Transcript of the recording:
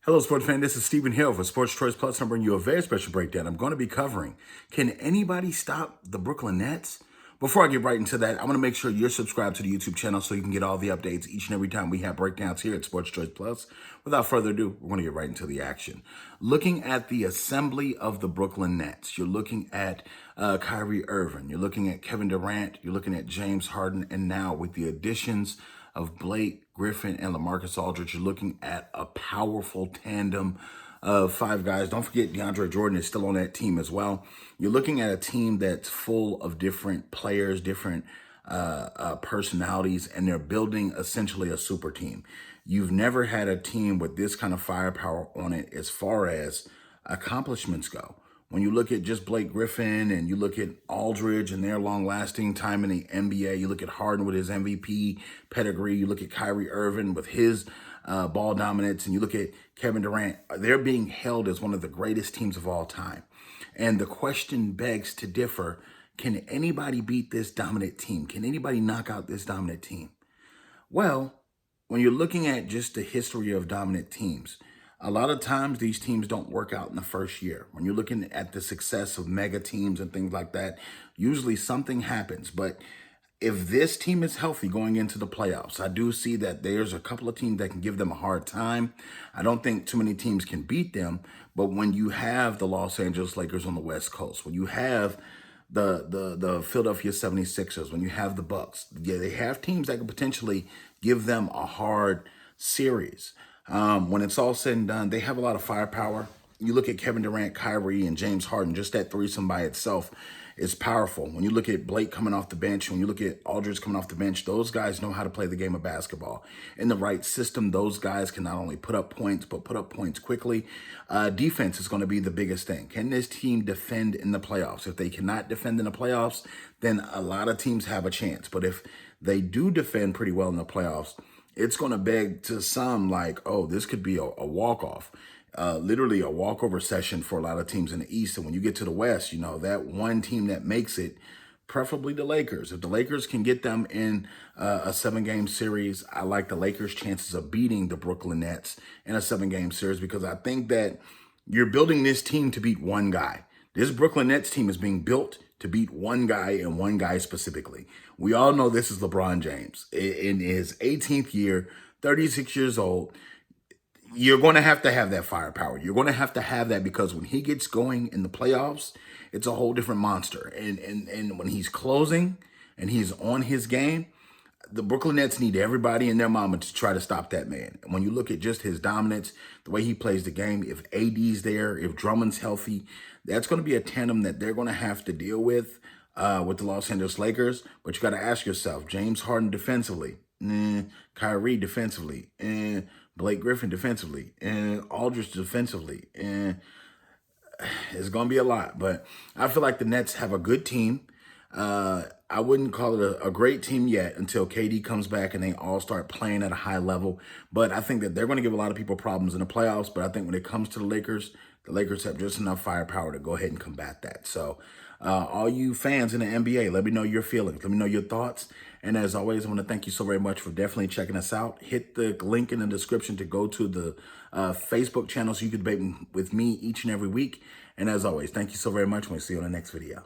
Hello, sports fan. This is Stephen Hill for Sports Choice Plus. I'm bringing you a very special breakdown. I'm going to be covering, can anybody stop the Brooklyn Nets? Before I get right into that, I want to make sure you're subscribed to the YouTube channel so you can get all the updates each and every time we have breakdowns here at Sports Choice Plus. Without further ado, we're going to get right into the action. Looking at the assembly of the Brooklyn Nets, you're looking at Kyrie Irving, you're looking at Kevin Durant, you're looking at James Harden, and now with the additions of Blake Griffin and LaMarcus Aldridge, you're looking at a powerful tandem of five guys. Don't forget DeAndre Jordan is still on that team as well. You're looking at a team that's full of different players, different personalities, and they're building essentially a super team. You've never had a team with this kind of firepower on it as far as accomplishments go. When you look at just Blake Griffin and you look at Aldridge and their long-lasting time in the NBA, you look at Harden with his MVP pedigree, you look at Kyrie Irving with his ball dominance, and you look at Kevin Durant, they're being held as one of the greatest teams of all time. And the question begs to differ, can anybody beat this dominant team? Can anybody knock out this dominant team? Well, when you're looking at just the history of dominant teams, a lot of times these teams don't work out in the first year. When you're looking at the success of mega teams and things like that, usually something happens. But if this team is healthy going into the playoffs, I do see that there's a couple of teams that can give them a hard time. I don't think too many teams can beat them. But when you have the Los Angeles Lakers on the West Coast, when you have the Philadelphia 76ers, when you have the Bucks, yeah, they have teams that can potentially give them a hard series. When it's all said and done, they have a lot of firepower. You look at Kevin Durant, Kyrie, and James Harden, just that threesome by itself is powerful. When you look at Blake coming off the bench, when you look at Aldridge coming off the bench, those guys know how to play the game of basketball. In the right system, those guys can not only put up points, but put up points quickly. Defense is going to be the biggest thing. Can this team defend in the playoffs? If they cannot defend in the playoffs, then a lot of teams have a chance. But if they do defend pretty well in the playoffs, it's going to beg to some like, oh, this could be a walk-off. Literally a walkover session for a lot of teams in the East. And when you get to the West, you know, that one team that makes it, preferably the Lakers. If the Lakers can get them in a 7-game series, I like the Lakers' chances of beating the Brooklyn Nets in a 7-game series because I think that you're building this team to beat one guy. This Brooklyn Nets team is being built to beat one guy and one guy specifically. We all know this is LeBron James. In his 18th year, 36 years old, you're going to have that firepower. You're going to have that because when he gets going in the playoffs, it's a whole different monster. And when he's closing and he's on his game, the Brooklyn Nets need everybody and their mama to try to stop that man. And when you look at just his dominance, the way he plays the game, if AD's there, if Drummond's healthy, that's going to be a tandem that they're going to have to deal with the Los Angeles Lakers. But you got to ask yourself, James Harden defensively, Kyrie defensively, Blake Griffin defensively, and Aldridge defensively, and it's going to be a lot. But I feel like the Nets have a good team. I wouldn't call it a great team yet until KD comes back and they all start playing at a high level. But I think that they're going to give a lot of people problems in the playoffs. But I think when it comes to the Lakers have just enough firepower to go ahead and combat that. So all you fans in the NBA, let me know your feelings. Let me know your thoughts. And as always, I want to thank you so very much for definitely checking us out. Hit the link in the description to go to the Facebook channel so you can debate with me each and every week. And as always, thank you so very much. We'll see you on the next video.